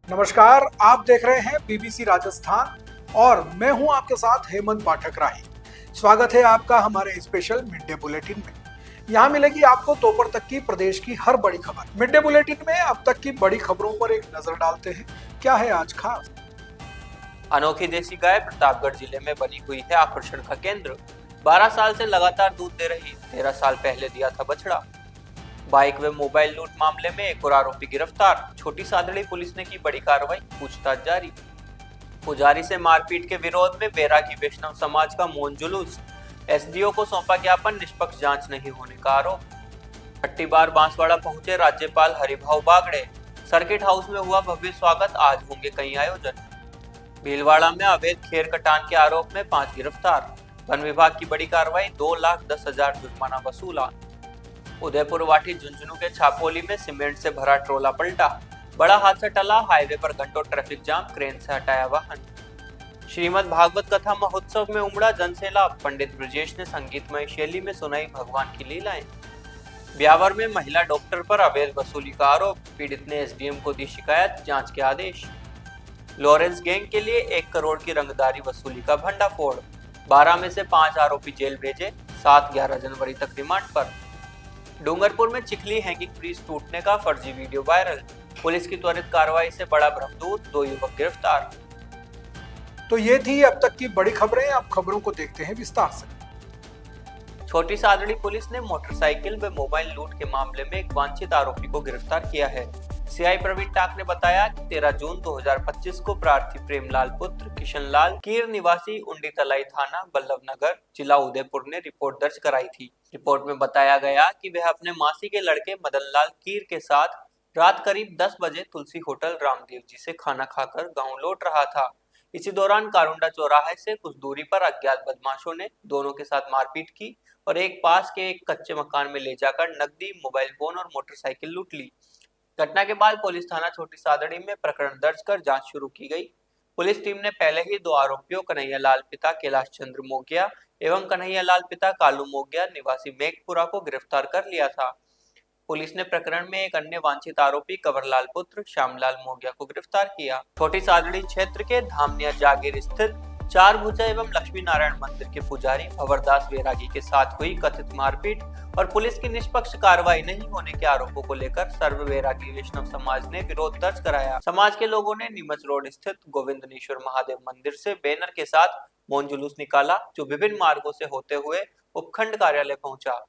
नमस्कार, आप देख रहे हैं बीबीसी राजस्थान और मैं हूं आपके साथ हेमंत पाठक राही। स्वागत है आपका हमारे स्पेशल मिड डे बुलेटिन में। यहां मिलेगी आपको दोपहर तक की प्रदेश की हर बड़ी खबर। मिड डे बुलेटिन में अब तक की बड़ी खबरों पर एक नजर डालते हैं। क्या है आज खास? अनोखी देसी गाय प्रतापगढ़ जिले में बनी हुई है आकर्षण का केंद्र। 12 साल से लगातार दूध दे रही, 13 साल पहले दिया था बछड़ा। बाइक व मोबाइल लूट मामले में एक और आरोपी गिरफ्तार। छोटी सादड़ी पुलिस ने की बड़ी कार्रवाई, पूछताछ जारी। पुजारी से मारपीट के विरोध में बैरागी वैष्णव समाज का मौन जुलूस। एसडीओ को सौंपा ज्ञापन, निष्पक्ष जांच नहीं होने का आरोप। 6ठी बार बांसवाड़ा पहुंचे राज्यपाल हरिभाऊ बागड़े। सर्किट हाउस में हुआ भव्य स्वागत, आज होंगे कई आयोजन। भीलवाड़ा में अवैध खेर कटान के आरोप में 5 गिरफ्तार। वन विभाग की बड़ी कार्रवाई, 2,10,000 जुर्माना वसूला। उदयपुर वाठी झुंझुनू के छापोली में सीमेंट से भरा ट्रोला पलटा। बड़ा हादसा टला, हाईवे पर घंटों ट्रैफिक जाम, क्रेन से हटाया वाहन। श्रीमद् भागवत कथा महोत्सव में उमड़ा जनसैलाब। पंडित ब्रजेश ने संगीतमय शैली में सुनाई भगवान की लीलाएं। ब्यावर में महिला डॉक्टर पर अवैध वसूली का आरोप, पीड़ित ने एसडीएम को दी शिकायत, जांच के आदेश। लॉरेंस गैंग के लिए 1 करोड़ की रंगदारी वसूली का भंडाफोड़। 12 में से 5 आरोपी जेल भेजे, 7-11 जनवरी तक रिमांड पर। डूंगरपुर में चिखली हैंगिंग ब्रिज टूटने का फर्जी वीडियो वायरल। पुलिस की त्वरित कार्रवाई से बड़ा भ्रमदूत, 2 युवक गिरफ्तार। तो ये थी अब तक की बड़ी खबरें। अब खबरों को देखते हैं विस्तार से। छोटी सादड़ी पुलिस ने मोटरसाइकिल व मोबाइल लूट के मामले में एक वांछित आरोपी को गिरफ्तार किया है। सीआई प्रवीण टाक ने बताया कि 13 जून 2025 को प्रार्थी प्रेमलाल पुत्र किशनलाल कीर निवासी उंडी तलाई थाना बल्लभ नगर जिला उदयपुर ने रिपोर्ट दर्ज कराई थी। रिपोर्ट में बताया गया कि वह अपने मासी के लड़के मदनलाल कीर के साथ रात करीब 10 बजे तुलसी होटल रामदेव जी से खाना खाकर गाँव लौट रहा था। इसी दौरान कारुंडा चौराहे से कुछ दूरी पर अज्ञात बदमाशों ने दोनों के साथ मारपीट की और एक पास के एक कच्चे मकान में ले जाकर नकदी, मोबाइल फोन और मोटरसाइकिल लूट ली। घटना के बाद पुलिस थाना छोटी सादड़ी में प्रकरण दर्ज कर जांच शुरू की गई। पुलिस टीम ने पहले ही 2 आरोपियों कन्हैया लाल पिता कैलाश चंद्र मोगिया एवं कन्हैया लाल पिता कालू मोगिया निवासी मेघपुरा को गिरफ्तार कर लिया था। पुलिस ने प्रकरण में एक अन्य वांछित आरोपी कंवरलाल पुत्र श्यामलाल मोगिया को गिरफ्तार किया। छोटी सादड़ी क्षेत्र के धामनिया जागीर स्थित 4 भुजा एवं लक्ष्मी नारायण मंदिर के पुजारी भंवरदास बैरागी के साथ हुई कथित मारपीट और पुलिस की निष्पक्ष कार्रवाई नहीं होने के आरोपों को लेकर सर्व बैरागी वैष्णव समाज ने विरोध दर्ज कराया। समाज के लोगों ने नीमच रोड स्थित गोविंदनेश्वर महादेव मंदिर से बैनर के साथ मौन जुलूस निकाला, जो विभिन्न मार्गों से होते हुए उपखंड कार्यालय पहुंचा।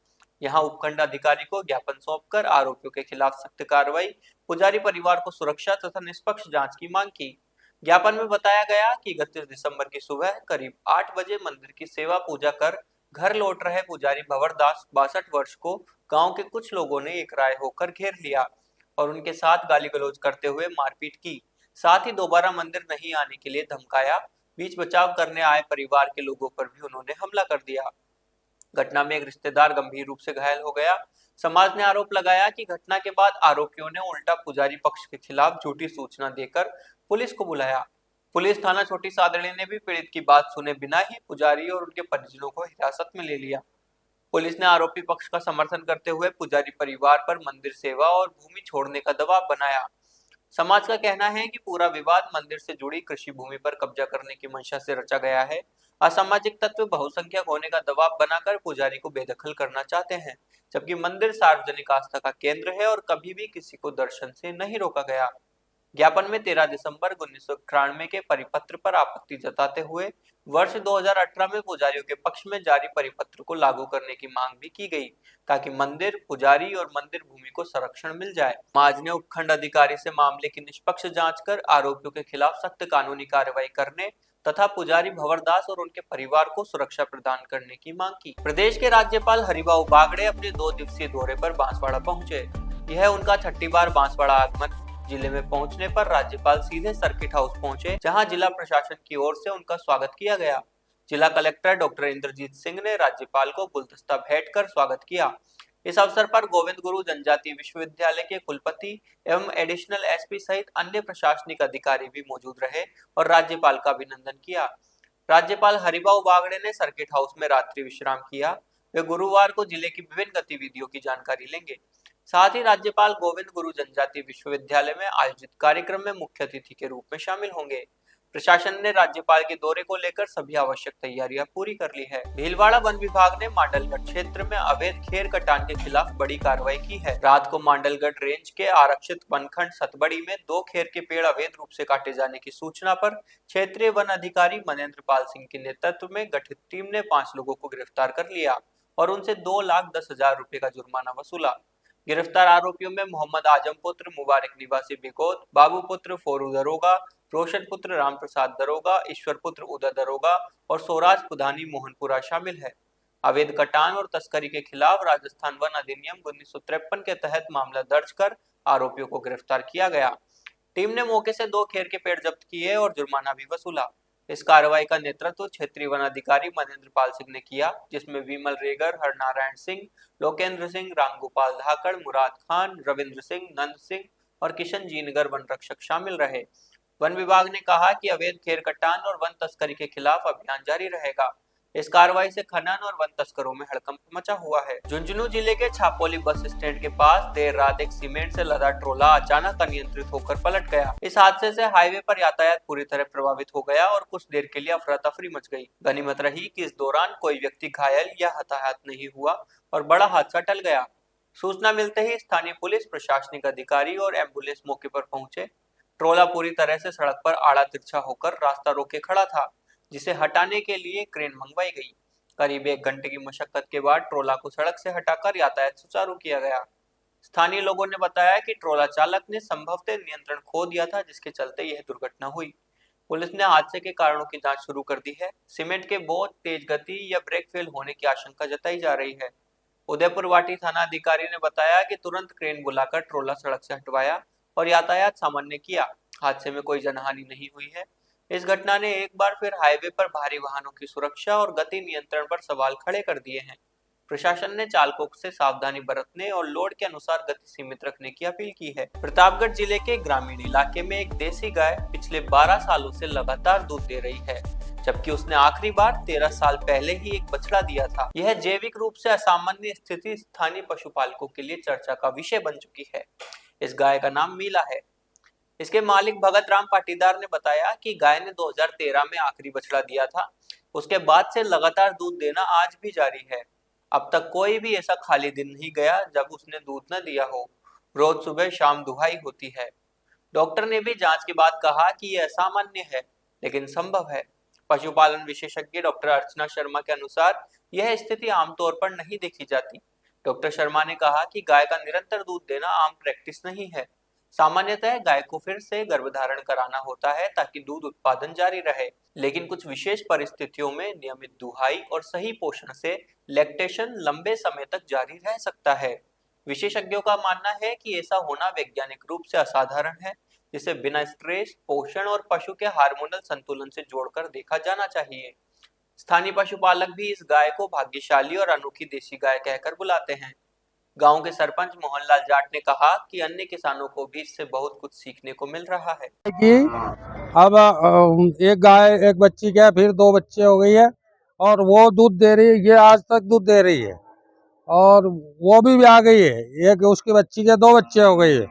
यहाँ उपखंड अधिकारी को ज्ञापन सौंपकर आरोपियों के खिलाफ सख्त कार्रवाई, पुजारी परिवार को सुरक्षा तथा निष्पक्ष जांच की मांग की। ज्ञापन में बताया गया कि 31 दिसंबर की सुबह करीब 8 बजे मंदिर की सेवा पूजा कर घर लौट रहे पुजारी भंवरदास 62 वर्ष को गांव के कुछ लोगों ने एक राय होकर घेर लिया और उनके साथ गाली गलौज करते हुए मारपीट की। साथ ही दोबारा मंदिर नहीं आने के लिए धमकाया। बीच बचाव करने आए परिवार के लोगों पर भी उन्होंने हमला कर दिया। घटना में एक रिश्तेदार गंभीर रूप से घायल हो गया। समाज ने आरोप लगाया कि घटना के बाद आरोपियों ने उल्टा पुजारी पक्ष के खिलाफ झूठी सूचना देकर पुलिस को बुलाया। पुलिस थाना छोटी सादड़ी ने भी पीड़ित की बात सुने बिना ही पुजारी और उनके परिजनों को हिरासत में ले लिया। पुलिस ने आरोपी पक्ष का समर्थन करते हुए पुजारी परिवार पर मंदिर सेवा और भूमि छोड़ने का दबाव बनाया। समाज का कहना है कि पूरा विवाद मंदिर से जुड़ी कृषि भूमि पर कब्जा करने की मंशा से रचा गया है। असामाजिक तत्व बहुसंख्यक होने का दबाव बनाकर पुजारी को बेदखल करना चाहते हैं, जबकि मंदिर सार्वजनिक आस्था का केंद्र है और कभी भी किसी को दर्शन से नहीं रोका गया। ज्ञापन में 13 दिसंबर 1991 के परिपत्र पर आपत्ति जताते हुए वर्ष 2018 में पुजारियों के पक्ष में जारी परिपत्र को लागू करने की मांग भी की गई, ताकि मंदिर, पुजारी और मंदिर भूमि को संरक्षण मिल जाए। समाज ने उपखंड अधिकारी से मामले की निष्पक्ष जांच कर आरोपियों के खिलाफ सख्त कानूनी कार्रवाई करने तथा पुजारी भंवरदास और उनके परिवार को सुरक्षा प्रदान करने की मांग की। प्रदेश के राज्यपाल हरिभाऊ बागड़े अपने 2 दिवसीय दौरे पर बांसवाड़ा पहुंचे। यह उनका 6ठी बार बांसवाड़ा आगमन। जिले में पहुंचने पर राज्यपाल सीधे सर्किट हाउस पहुंचे, जहां जिला प्रशासन की ओर से उनका स्वागत किया गया। जिला कलेक्टर डॉक्टर इंद्रजीत सिंह ने राज्यपाल को गुलदस्ता भेंट कर स्वागत किया। इस अवसर पर गोविंद गुरु जनजातीय विश्वविद्यालय के कुलपति एवं एडिशनल एसपी सहित अन्य प्रशासनिक अधिकारी भी मौजूद रहे और राज्यपाल का अभिनंदन किया। राज्यपाल हरिभाऊ बागड़े ने सर्किट हाउस में रात्रि विश्राम किया। वे गुरुवार को जिले की विभिन्न गतिविधियों की जानकारी लेंगे। साथ ही राज्यपाल गोविंद गुरु जनजाति विश्वविद्यालय में आयोजित कार्यक्रम में मुख्य अतिथि के रूप में शामिल होंगे। प्रशासन ने राज्यपाल के दौरे को लेकर सभी आवश्यक तैयारियां पूरी कर ली है। भीलवाड़ा वन विभाग ने मांडलगढ़ क्षेत्र में अवैध खेर कटान के खिलाफ बड़ी कार्रवाई की है। रात को मांडलगढ़ रेंज के आरक्षित वनखंड सतबड़ी में 2 खेर के पेड़ अवैध रूप से काटे जाने की सूचना पर क्षेत्रीय वन अधिकारी मनेंद्र पाल सिंह के नेतृत्व में गठित टीम ने 5 लोगों को गिरफ्तार कर लिया और उनसे 2,10,000 रुपए का जुर्माना वसूला। गिरफ्तार आरोपियों में मोहम्मद आजम पुत्र मुबारक निवासी बिकोत, बाबू पुत्र फोरू दरोगा, रोशन पुत्र राम प्रसाद दरोगा, ईश्वर पुत्र उदय दरोगा और स्वराज पुधानी मोहनपुरा शामिल है। अवैध कटान और तस्करी के खिलाफ राजस्थान वन अधिनियम 1953 के तहत मामला दर्ज कर आरोपियों को गिरफ्तार किया गया। टीम ने मौके से 2 खेर के पेड़ जब्त किए और जुर्माना भी वसूला। इस कार्रवाई का नेतृत्व क्षेत्रीय वन अधिकारी मनेंद्र पाल सिंह ने किया, जिसमें विमल रेगर, हरनारायण सिंह, लोकेंद्र सिंह, रामगोपाल धाकड़, मुराद खान, रविंद्र सिंह, नंद सिंह और किशन जीनगर वन रक्षक शामिल रहे। वन विभाग ने कहा कि अवैध खेर कटान और वन तस्करी के खिलाफ अभियान जारी रहेगा। इस कार्रवाई से खनन और वन तस्करों में हड़कंप मचा हुआ है। झुंझुनू जिले के छापोली बस स्टैंड के पास देर रात एक सीमेंट से लदा ट्रोला अचानक अनियंत्रित होकर पलट गया। इस हादसे से हाईवे पर यातायात पूरी तरह प्रभावित हो गया और कुछ देर के लिए अफरा तफरी मच गई। गनीमत रही कि इस दौरान कोई व्यक्ति घायल या हताहत नहीं हुआ और बड़ा हादसा टल गया। सूचना मिलते ही स्थानीय पुलिस, प्रशासनिक अधिकारी और एम्बुलेंस मौके पर पहुंचे। ट्रोला पूरी तरह से सड़क पर आड़ा तिरछा होकर रास्ता रोके खड़ा था, जिसे हटाने के लिए क्रेन मंगवाई गई। करीब 1 घंटे की मशक्कत के बाद ट्रोला को सड़क से हटाकर यातायात सुचारू किया गया। स्थानीय लोगों ने बताया कि ट्रोला चालक ने संभवतः नियंत्रण खो दिया था, जिसके चलते यह दुर्घटना हुई। पुलिस ने हादसे के कारणों की जांच शुरू कर दी है। सीमेंट के बोझ, तेज गति या ब्रेक फेल होने की आशंका जताई जा रही है। उदयपुर वाटी थाना अधिकारी ने बताया कि तुरंत क्रेन बुलाकर ट्रोला सड़क से हटवाया और यातायात सामान्य किया। हादसे में कोई जनहानि नहीं हुई है। इस घटना ने एक बार फिर हाईवे पर भारी वाहनों की सुरक्षा और गति नियंत्रण पर सवाल खड़े कर दिए हैं। प्रशासन ने चालकों से सावधानी बरतने और लोड के अनुसार गति सीमित रखने की अपील की है। प्रतापगढ़ जिले के ग्रामीण इलाके में एक देसी गाय पिछले 12 सालों से लगातार दूध दे रही है, जबकि उसने आखिरी बार 13 साल पहले ही एक बछड़ा दिया था। यह जैविक रूप से असामान्य स्थिति स्थानीय पशुपालकों के लिए चर्चा का विषय बन चुकी है। इस गाय का नाम मीला है। इसके मालिक भगत राम पाटीदार ने बताया कि गाय ने 2013 में आखिरी बछड़ा दिया था। उसके बाद से लगातार दूध देना आज भी जारी है। अब तक कोई भी ऐसा खाली दिन नहीं गया जब उसने दूध न दिया हो। रोज सुबह शाम दुहाई होती है। डॉक्टर ने भी जांच के बाद कहा कि यह असामान्य है, लेकिन संभव है। पशुपालन विशेषज्ञ डॉक्टर अर्चना शर्मा के अनुसार यह स्थिति आमतौर पर नहीं देखी जाती। डॉक्टर शर्मा ने कहा कि गाय का निरंतर दूध देना आम प्रैक्टिस नहीं है। सामान्यतः गाय को फिर से गर्भधारण कराना होता है ताकि दूध उत्पादन जारी रहे, लेकिन कुछ विशेष परिस्थितियों में नियमित दुहाई और सही पोषण से लैक्टेशन लंबे समय तक जारी रह सकता है। विशेषज्ञों का मानना है कि ऐसा होना वैज्ञानिक रूप से असाधारण है, जिसे बिना स्ट्रेस, पोषण और पशु के हार्मोनल संतुलन से जोड़कर देखा जाना चाहिए। स्थानीय पशुपालक भी इस गाय को भाग्यशाली और अनोखी देसी गाय कहकर बुलाते हैं। गांव के सरपंच मोहनलाल जाट ने कहा कि अन्य किसानों को भी इससे बहुत कुछ सीखने को मिल रहा है कि अब एक गाय एक बच्ची के फिर 2 बच्चे हो गई है और वो दूध दे रही है। ये आज तक दूध दे रही है और वो भी आ गई है। एक उसकी बच्ची के 2 बच्चे हो गए है।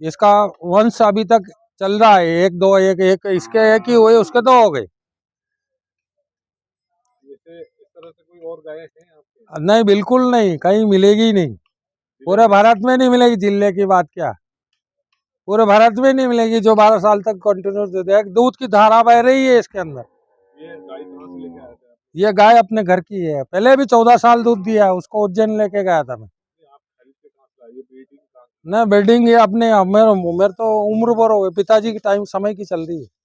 इसका वंश अभी तक चल रहा है। एक दो एक इसके एक ही हुए, उसके 2 हो गए। इस तरह से कोई और गाय है आपके? नहीं, बिल्कुल नहीं, कहीं मिलेगी नहीं। पूरे भारत में नहीं मिलेगी। जिले की बात क्या, पूरे भारत में नहीं मिलेगी जो 12 साल तक कंटिन्यूस दूध है। दूध की धारा बह रही है इसके अंदर। ये गाय कहाँ से लेके आए थे आप? ये गाय अपने घर की है। पहले भी 14 साल दूध दिया है। उसको उज्जैन लेके गया था मैं। आप खरीद के कहाँ से लाए? ये ब्रीडिंग कहाँ से? ना ब्रीडिंग, ये अपने मेरे तो उम्र भर हो गई, पिताजी के टाइम समय की चल रही है।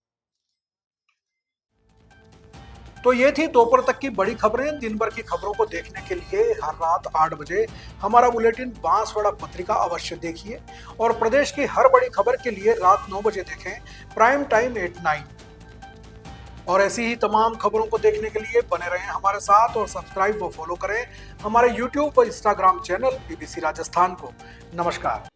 तो ये थी दोपहर तक की बड़ी खबरें। दिन भर की खबरों को देखने के लिए हर रात 8 बजे हमारा बुलेटिन बांसवाड़ा पत्रिका अवश्य देखिए और प्रदेश की हर बड़ी खबर के लिए रात 9 बजे देखें प्राइम टाइम 8/9। और ऐसी ही तमाम खबरों को देखने के लिए बने रहें हमारे साथ और सब्सक्राइब व फॉलो करें हमारे YouTube व Instagram चैनल BBC राजस्थान को। नमस्कार।